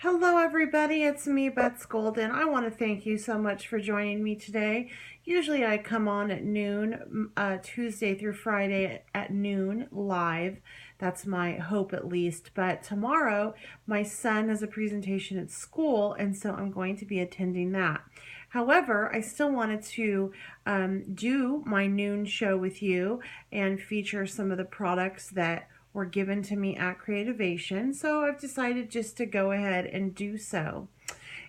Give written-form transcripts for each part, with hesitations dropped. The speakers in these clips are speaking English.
Hello everybody, it's me, Beth Golden. I want to thank you so much for joining me today. Usually I come on at noon, Tuesday through Friday at noon live. That's my hope at least. But tomorrow my son has a presentation at school and so I'm going to be attending that. However, I still wanted to do my noon show with you and feature some of the products that were given to me at Creativation, so I've decided just to go ahead and do so.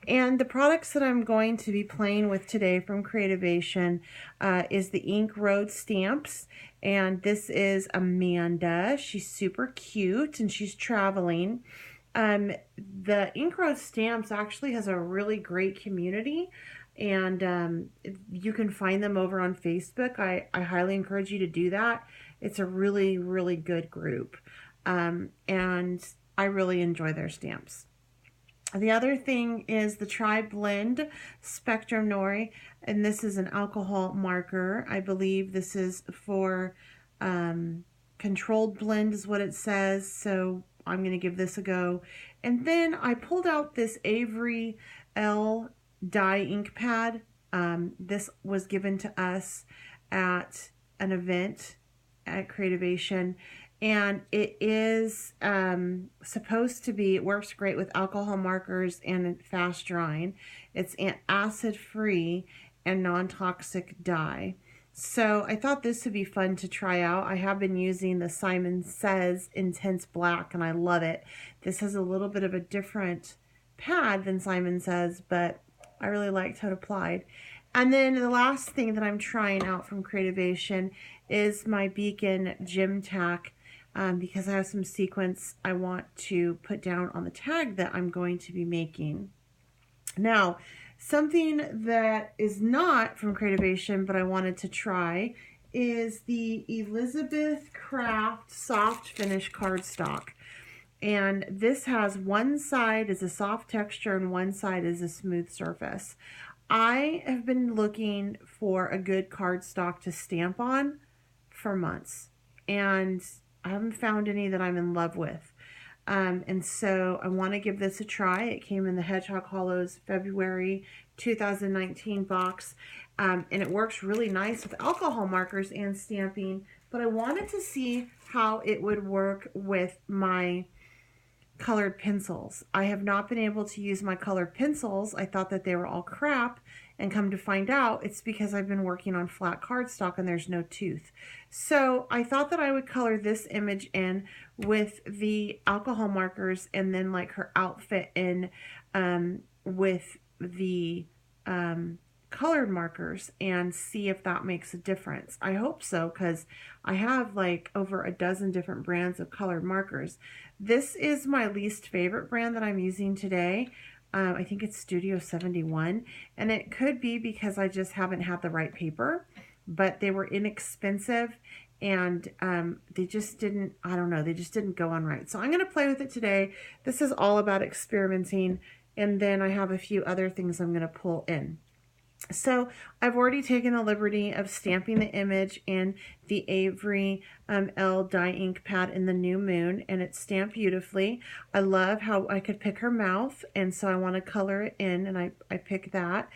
And the products that I'm going to be playing with today from Creativation is the Ink Road stamps. And this is Amanda. She's super cute and she's traveling. The Ink Road stamps actually has a really great community. And you can find them over on Facebook. I highly encourage you to do that. It's a really, really good group. And I really enjoy their stamps. The other thing is the Tri Blend Spectrum Noir, and this is an alcohol marker. I believe this is for controlled blend is what it says, so I'm going to give this a go. And then I pulled out this Avery Ellis dye ink pad. This was given to us at an event at Creativation, and it is supposed to be, it works great with alcohol markers and fast drying. It's an acid free and non-toxic dye. So I thought this would be fun to try out. I have been using the Simon Says Intense Black and I love it. This has a little bit of a different pad than Simon Says, but I really liked how it applied. And then the last thing that I'm trying out from Creativation is my Beacon Gem Tack because I have some sequence I want to put down on the tag that I'm going to be making. Now, something that is not from Creativation but I wanted to try is the Elizabeth Craft Soft Finish cardstock. And this has one side is a soft texture and one side is a smooth surface. I have been looking for a good cardstock to stamp on for months, and I haven't found any that I'm in love with. And so I want to give this a try. It came in the Hedgehog Hollows February 2019 box, and it works really nice with alcohol markers and stamping, but I wanted to see how it would work with my colored pencils. I have not been able to use my colored pencils. I thought that they were all crap, and come to find out it's because I've been working on flat cardstock and there's no tooth. So I thought that I would color this image in with the alcohol markers and then like her outfit in with the colored markers and see if that makes a difference. I hope so, because I have like over a dozen different brands of colored markers. This is my least favorite brand that I'm using today. I think it's Studio 71, and it could be because I just haven't had the right paper, but they were inexpensive and they just didn't, I don't know, they just didn't go on right. So I'm going to play with it today. This is all about experimenting, and then I have a few other things I'm going to pull in. So I've already taken the liberty of stamping the image in the Avery Ellis dye ink pad in the New Moon, and it's stamped beautifully. I love how I could pick her mouth, and so I want to color it in, and I pick that.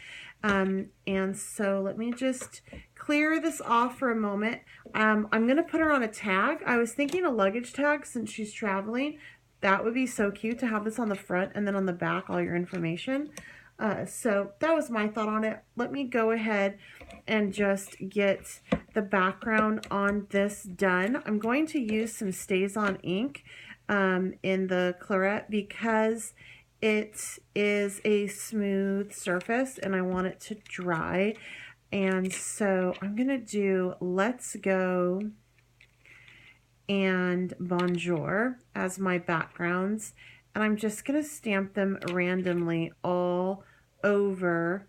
And so let me just clear this off for a moment. I'm going to put her on a tag. I was thinking a luggage tag since she's traveling. That would be so cute to have this on the front and then on the back all your information. So that was my thought on it. Let me go ahead and just get the background on this done. I'm going to use some StazOn ink in the claret because it is a smooth surface and I want it to dry. And so I'm going to do Let's Go and Bonjour as my backgrounds. And I'm just going to stamp them randomly all over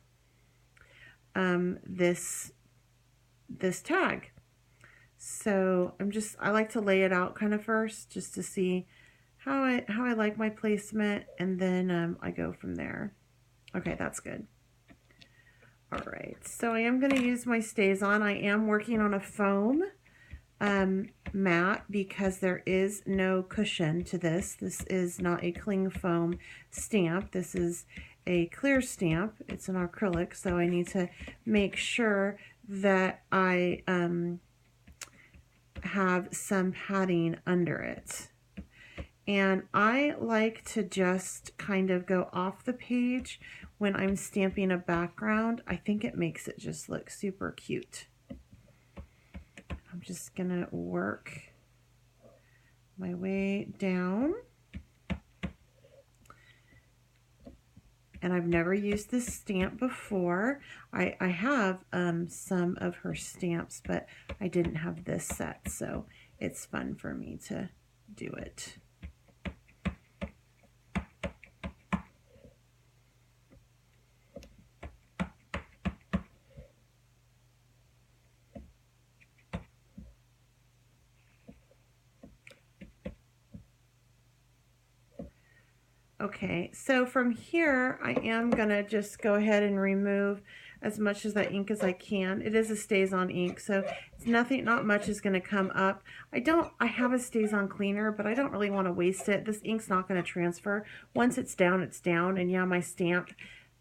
this tag. So I like to lay it out kind of first just to see how I like my placement, and then I go from there. Okay, that's good. All right, so I am going to use my StazOn. I am working on a foam matte because there is no cushion to this. This is not a cling foam stamp. This is a clear stamp. It's an acrylic, so I need to make sure that I have some padding under it. And I like to just kind of go off the page when I'm stamping a background. I think it makes it just look super cute. I'm just gonna work my way down. And I've never used this stamp before. I have some of her stamps, but I didn't have this set, so it's fun for me to do it. Okay, so from here, I am gonna just go ahead and remove as much of that ink as I can. It is a StazOn ink, so it's not much is gonna come up. I have a StazOn cleaner, but I don't really wanna waste it. This ink's not gonna transfer. Once it's down, and yeah, my stamp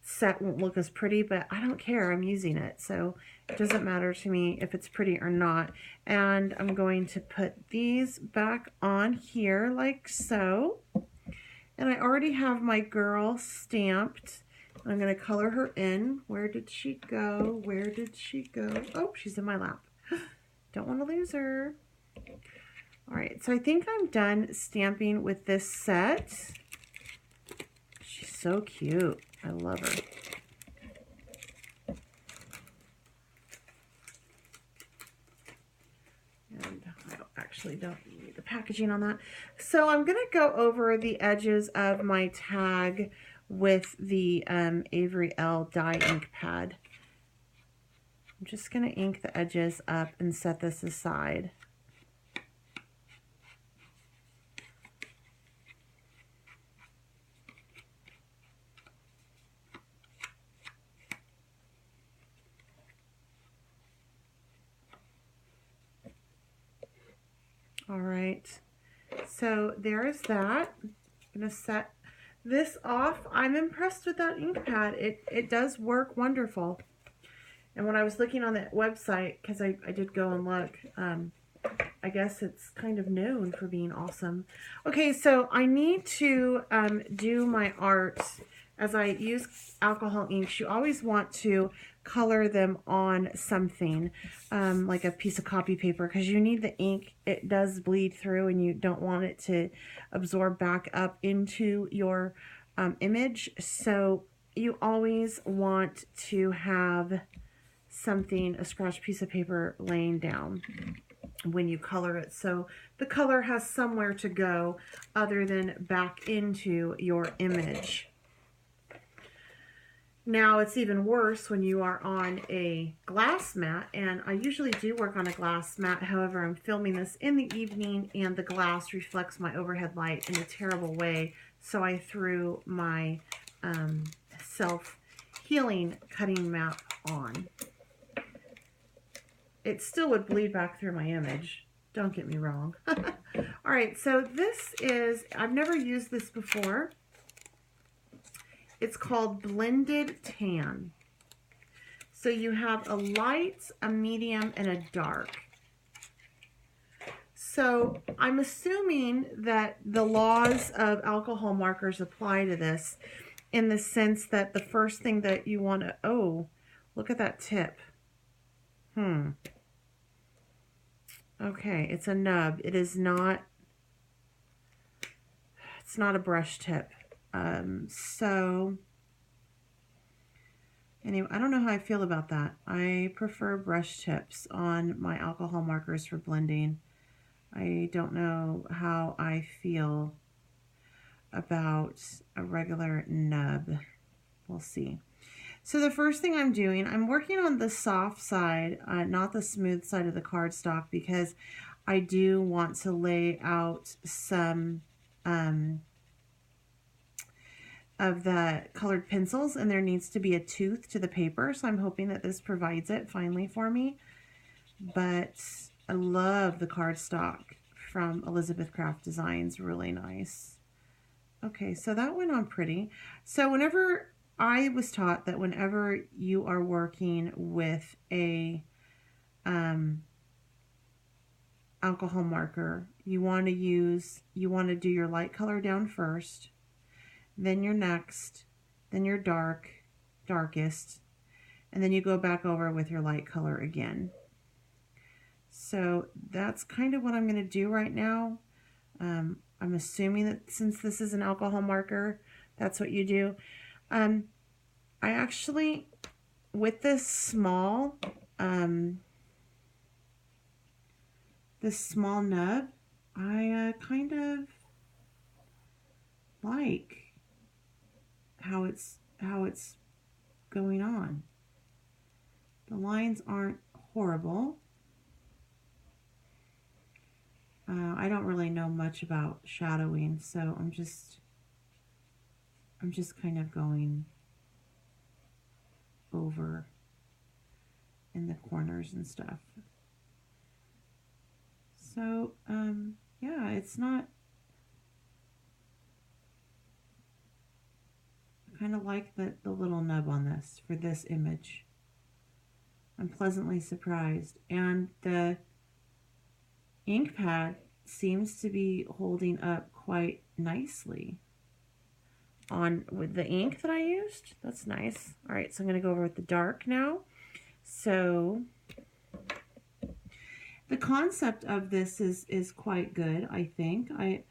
set won't look as pretty, but I don't care, I'm using it, so it doesn't matter to me if it's pretty or not. And I'm going to put these back on here like so. And I already have my girl stamped. I'm going to color her in. Where did she go? Where did she go? Oh, she's in my lap. Don't want to lose her. All right, so I think I'm done stamping with this set. She's so cute. I love her. And I actually don't need the packaging on that. So I'm going to go over the edges of my tag with the Avery L dye ink pad. I'm just going to ink the edges up and set this aside. All right, so there's that. I'm going to set this off. I'm impressed with that ink pad. It does work wonderful. And when I was looking on that website, because I did go and look, I guess it's kind of known for being awesome. Okay, so I need to do my art. As I use alcohol inks, you always want to color them on something, like a piece of copy paper, because you need the ink. It does bleed through and you don't want it to absorb back up into your image. So you always want to have something, a scratch piece of paper laying down when you color it, so the color has somewhere to go other than back into your image. Now it's even worse when you are on a glass mat, and I usually do work on a glass mat. However, I'm filming this in the evening and the glass reflects my overhead light in a terrible way, so I threw my self-healing cutting mat on. It still would bleed back through my image, don't get me wrong. All right, so this is, I've never used this before. It's called Blended Tan. So you have a light, a medium, and a dark. So I'm assuming that the laws of alcohol markers apply to this in the sense that the first thing that you want to, oh, look at that tip. Okay, it's a nub. It is not, it's not a brush tip. So anyway, I don't know how I feel about that. I prefer brush tips on my alcohol markers for blending. I don't know how I feel about a regular nub. We'll see. So the first thing I'm doing, I'm working on the soft side, not the smooth side of the cardstock, because I do want to lay out some of the colored pencils, and there needs to be a tooth to the paper, so I'm hoping that this provides it finally for me. But I love the cardstock from Elizabeth Craft Designs, really nice. Okay, so that went on pretty. So whenever I was taught that whenever you are working with a alcohol marker, you want to do your light color down first, then your next, then your darkest, and then you go back over with your light color again. So that's kind of what I'm going to do right now. I'm assuming that since this is an alcohol marker, that's what you do. I actually, with this small nub, I kind of like how it's going on. The lines aren't horrible. I don't really know much about shadowing, so I'm just kind of going over in the corners and stuff. So, yeah, it's not, I kind of like the little nub on this for this image. I'm pleasantly surprised. And the ink pad seems to be holding up quite nicely with the ink that I used. That's nice. All right, so I'm going to go over with the dark now. So the concept of this is quite good, I think. I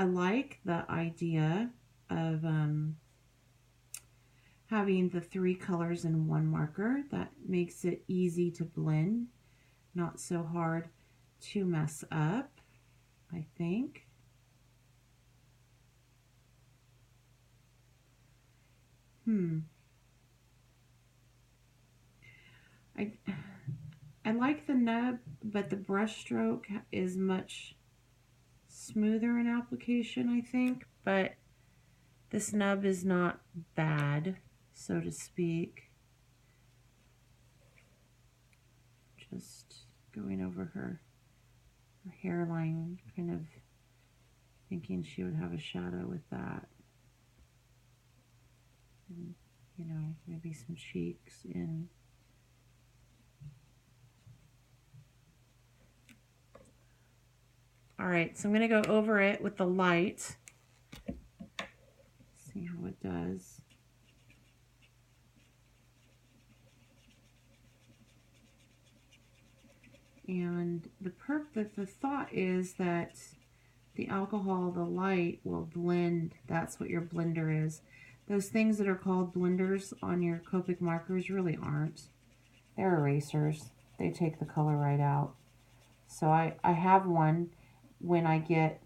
like the idea of having the 3 colors in one marker. That makes it easy to blend, not so hard to mess up, I think. I like the nub, but the brush stroke is much smoother in application, I think. But this nub is not bad, so to speak. Just going over her hairline, kind of thinking she would have a shadow with that. And, you know, maybe some cheeks in. All right, so I'm going to go over it with the light. See how it does. And the thought is that the alcohol, the light will blend. That's what your blender is. Those things that are called blenders on your Copic markers really aren't. They're erasers. They take the color right out. So I have one when I get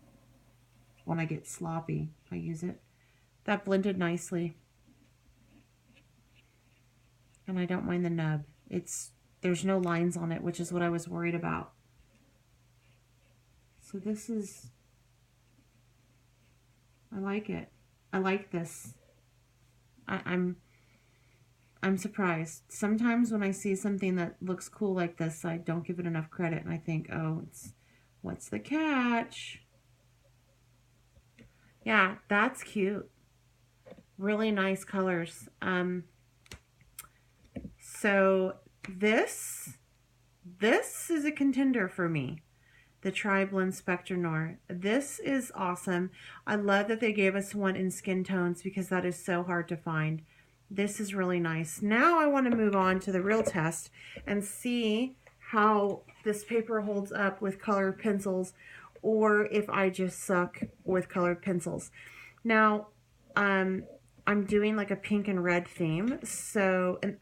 sloppy. I use it. That blended nicely. And I don't mind the nub. There's no lines on it, which is what I was worried about. So this is, I like it. I like this. I'm surprised. Sometimes when I see something that looks cool like this, I don't give it enough credit, and I think, oh, what's the catch? Yeah, that's cute. Really nice colors. So this is a contender for me. The Tri-Blend Spectre Noir. This is awesome. I love that they gave us one in skin tones because that is so hard to find. This is really nice. Now I want to move on to the real test and see how this paper holds up with colored pencils, or if I just suck with colored pencils. Now, I'm doing like a pink and red theme. So, and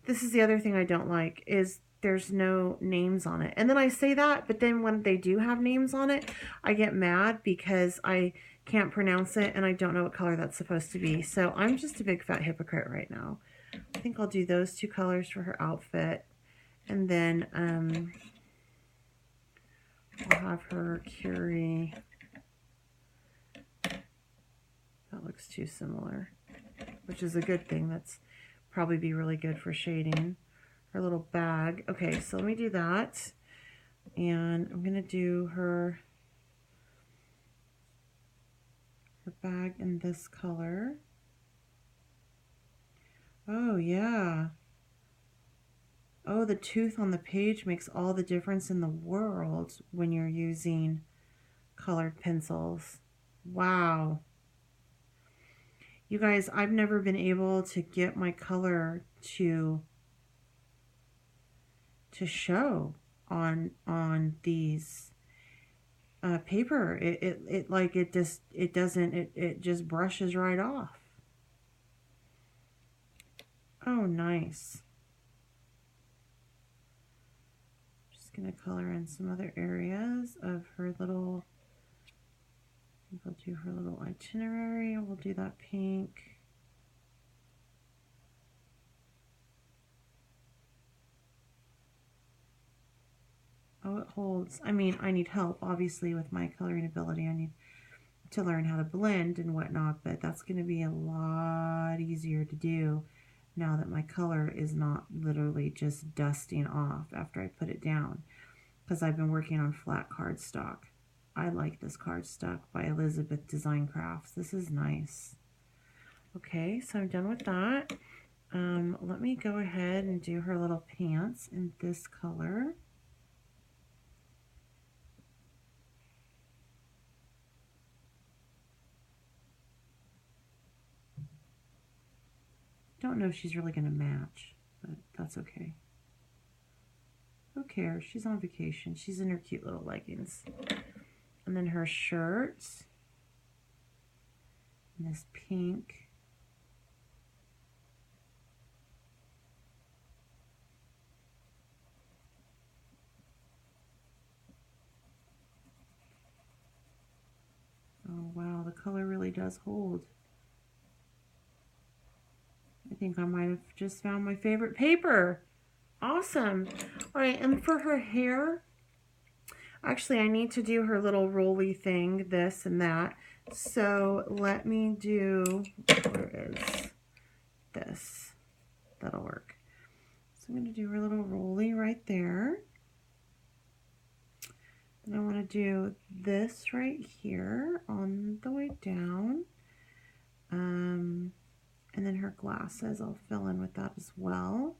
this is the other thing I don't like is there's no names on it. And then I say that, but then when they do have names on it, I get mad because I can't pronounce it and I don't know what color that's supposed to be. So I'm just a big fat hypocrite right now. I think I'll do those 2 colors for her outfit. And then I'll have her carry, that looks too similar, which is a good thing. That's probably be really good for shading. Her little bag. Okay, so let me do that. And I'm going to do her bag in this color. Oh, yeah. Oh, the tooth on the page makes all the difference in the world when you're using colored pencils. Wow. You guys, I've never been able to get my color to show on these paper. It like it just it doesn't it just brushes right off. Oh, nice. Just gonna color in some other areas of her little. We'll do her little itinerary. We'll do that pink. Oh, it holds. I mean, I need help, obviously, with my coloring ability. I need to learn how to blend and whatnot, but that's going to be a lot easier to do now that my color is not literally just dusting off after I put it down, because I've been working on flat cardstock. I like this cardstock by Elizabeth Design Crafts. This is nice. Okay, so I'm done with that. Let me go ahead and do her little pants in this color. Don't know if she's really going to match, but that's okay. Who cares? She's on vacation. She's in her cute little leggings. And then her shirt. And this pink. Oh, wow. The color really does hold. I think I might have just found my favorite paper. Awesome. All right, and for her hair, actually I need to do her little rolly thing, this and that. So let me do, where is this? That'll work. So I'm going to do her little rolly right there. And I want to do this right here on the way down. And then her glasses, I'll fill in with that as well.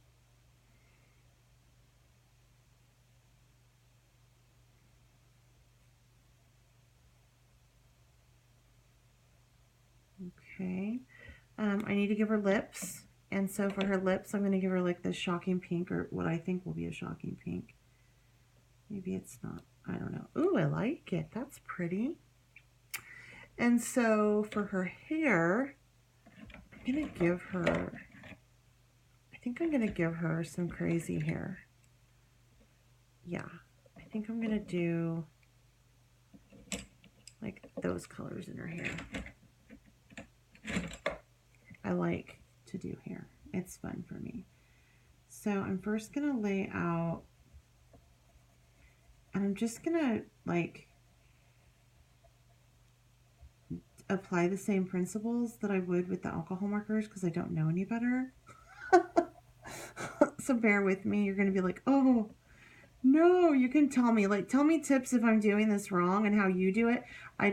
Okay. I need to give her lips. And so for her lips, I'm going to give her like this shocking pink, or what I think will be a shocking pink. Maybe it's not. I don't know. Ooh, I like it. That's pretty. And so for her hair, I'm going to give her, I think I'm going to give her some crazy hair. Yeah, I think I'm going to do like those colors in her hair. I like to do hair. It's fun for me. So I'm first going to lay out, and I'm just going to like apply the same principles that I would with the alcohol markers, because I don't know any better. So bear with me. You're going to be like, oh, no, you can tell me. Like, tell me tips if I'm doing this wrong and how you do it. I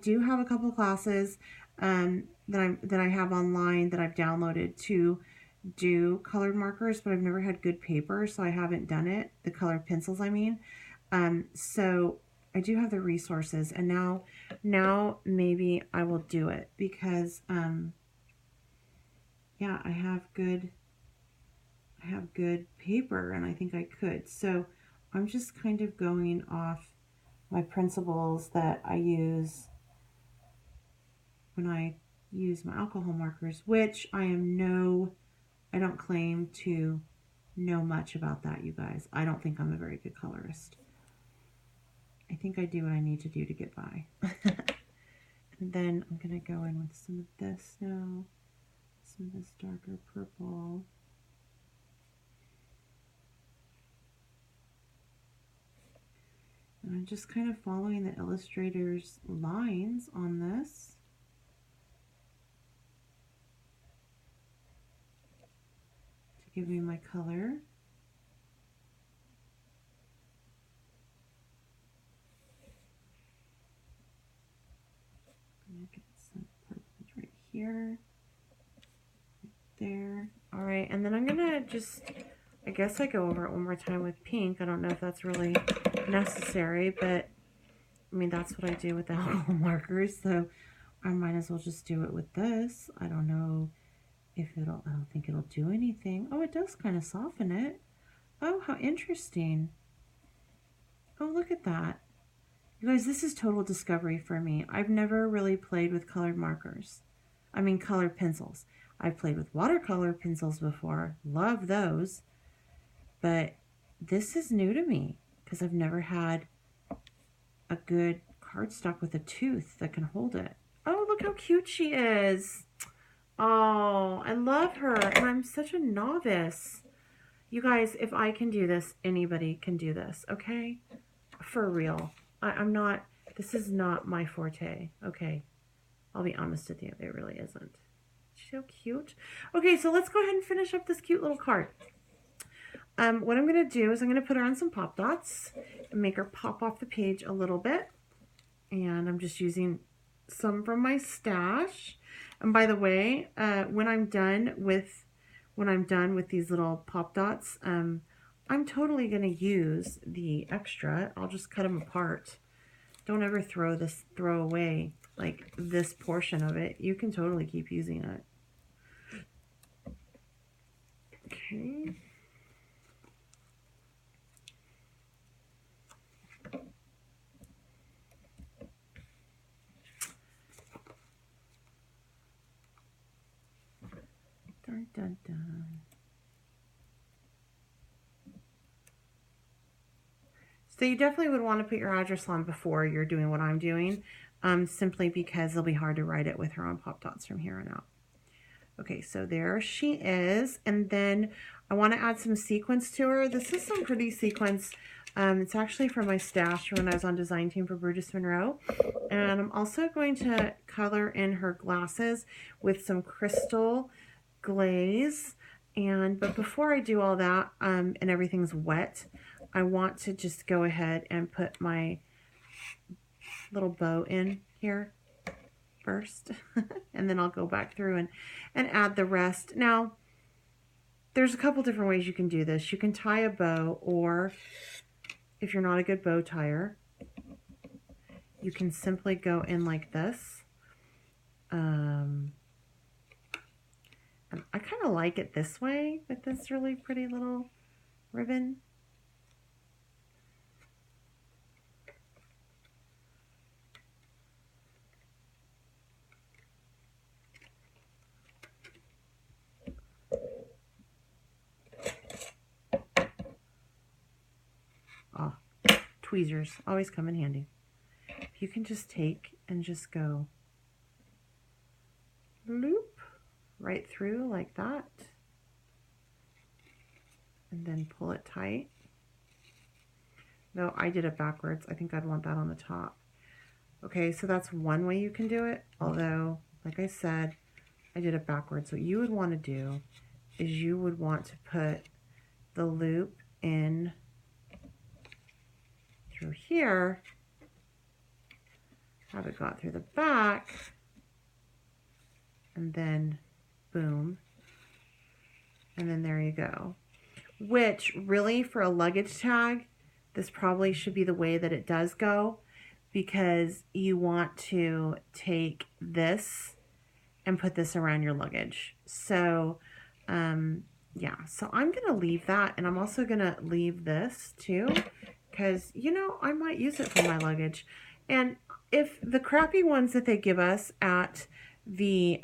do have a couple classes that I have online that I've downloaded to do colored markers, but I've never had good paper, so I haven't done it. The colored pencils, I mean. So I do have the resources, and now maybe I will do it, because yeah, I have good paper, and I think I could. So I'm just kind of going off my principles that I use when I use my alcohol markers, which I don't claim to know much about that, you guys. I don't think I'm a very good colorist. I think I do what I need to do to get by. And then I'm going to go in with some of this now, some of this darker purple. And I'm just kind of following the illustrator's lines on this. To give me my color. here, there. All right, and then I'm gonna just, I guess I go over it one more time with pink. I don't know if that's really necessary, but I mean, that's what I do with the alcohol markers, so I might as well just do it with this. I don't know if it'll, I don't think it'll do anything. Oh, it does kind of soften it. Oh, how interesting. Oh, look at that. You guys, this is total discovery for me. I've never really played with colored markers. I mean, colored pencils. I've played with watercolor pencils before. Love those. But this is new to me because I've never had a good cardstock with a tooth that can hold it. Oh, look how cute she is. Oh, I love her. And I'm such a novice. You guys, if I can do this, anybody can do this, okay? For real. I'm not, this is not my forte, okay? I'll be honest with you, it really isn't. She's so cute. Okay, so let's go ahead and finish up this cute little card. What I'm going to do is I'm going to put her on some pop dots and make her pop off the page a little bit. And I'm just using some from my stash. And by the way, when I'm done with these little pop dots, I'm totally going to use the extra. I'll just cut them apart. Don't ever throw away like this portion of it. You can totally keep using it. Okay. Dun, dun, dun. So you definitely would want to put your address on before you're doing what I'm doing, simply because it'll be hard to write it with her on pop dots from here on out. Okay, so there she is, and then I want to add some sequins to her. This is some pretty sequins. It's actually from my stash when I was on design team for Brutus Monroe, and I'm also going to color in her glasses with some crystal glaze. But before I do all that, and everything's wet, I want to just go ahead and put my little bow in here first, and then I'll go back through and add the rest. Now, there's a couple different ways you can do this. You can tie a bow, or if you're not a good bow tire, you can simply go in like this. And I kind of like it this way with this really pretty little ribbon. Oh, tweezers always come in handy. You can just take and just go loop right through like that, and then pull it tight. No, I did it backwards. I think I'd want that on the top. Okay, so that's one way you can do it, although, like I said, I did it backwards. What you would want to do is you would want to put the loop in through here, have it got through the back, and then boom, and then there you go. Which really, for a luggage tag, this probably should be the way that it does go, because you want to take this and put this around your luggage. So yeah, so I'm gonna leave that, and I'm also gonna leave this too, because you know, I might use it for my luggage. And if the crappy ones that they give us at the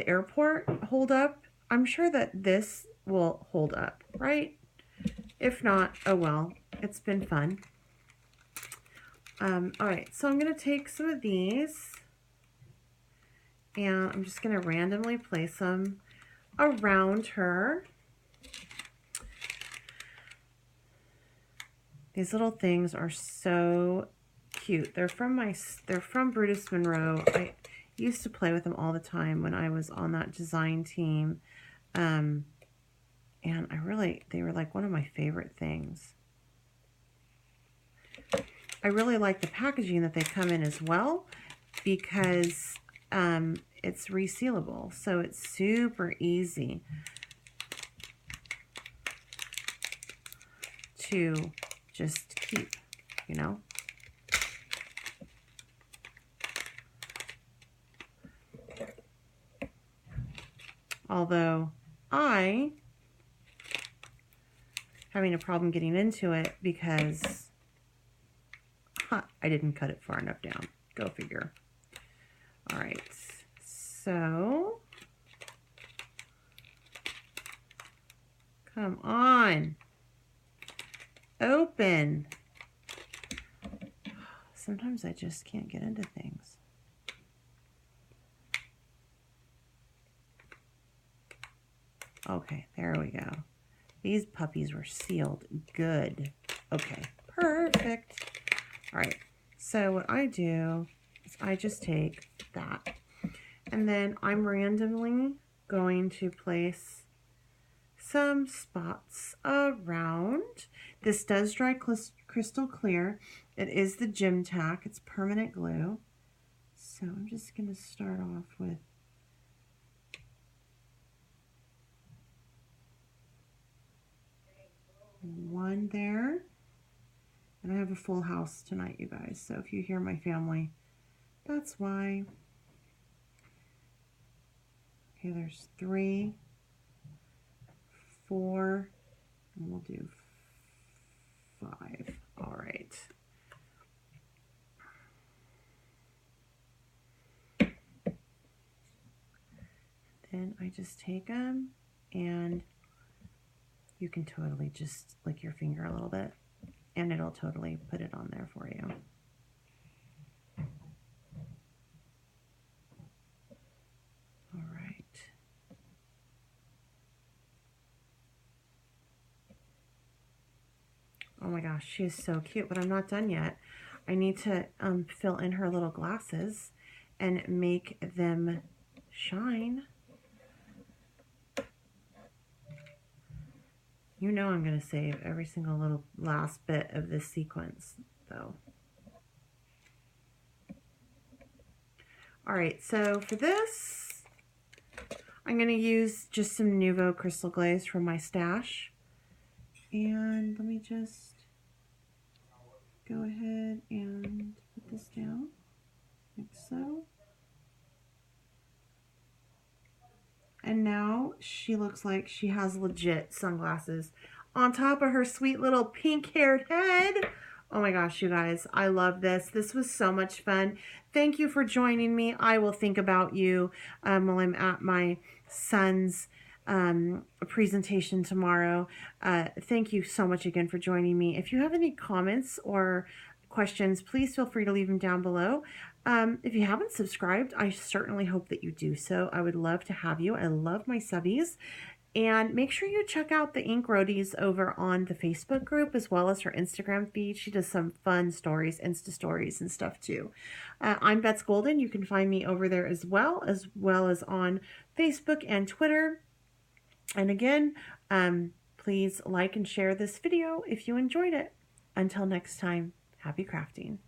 airport hold up, I'm sure that this will hold up, right? If not, oh well, it's been fun. All right, so I'm going to take some of these, and I'm just going to randomly place them around her. These little things are so cute. They're from Brutus Monroe. I used to play with them all the time when I was on that design team. And they were like one of my favorite things. I really like the packaging that they come in as well, because it's resealable, so it's super easy to just keep, you know. Although I having a problem getting into it because I didn't cut it far enough down. Go figure. All right, so come on, open. Sometimes I just can't get into things. Okay, there we go. These puppies were sealed good. Okay, perfect. All right, so what I do is I just take that, and then I'm randomly going to place some spots around. This does dry crystal clear. It is the Gym Tack. It's permanent glue. So I'm just going to start off with one there. And I have a full house tonight, you guys. So if you hear my family, that's why. Okay, there's 3, 4, and we'll do 5. All right. Then I just take them, and you can totally just lick your finger a little bit, and it'll totally put it on there for you. All right. Oh my gosh, she is so cute, but I'm not done yet. I need to fill in her little glasses and make them shine. You know I'm going to save every single little last bit of this sequence, though. All right, so for this, I'm going to use just some Nuvo Crystal Glaze from my stash. And let me just go ahead and put this down, like so. And now she looks like she has legit sunglasses on top of her sweet little pink-haired head. Oh my gosh, you guys, I love this. This was so much fun. Thank you for joining me. I will think about you while I'm at my son's presentation tomorrow. Thank you so much again for joining me. If you have any comments or questions, please feel free to leave them down below. If you haven't subscribed, I certainly hope that you do so. I would love to have you. I love my subbies. And make sure you check out the Ink Roadies over on the Facebook group as well as her Instagram feed. She does some fun stories, Insta stories and stuff too. I'm Bets Golden. You can find me over there as well as on Facebook and Twitter. And again, please like and share this video if you enjoyed it. Until next time, happy crafting.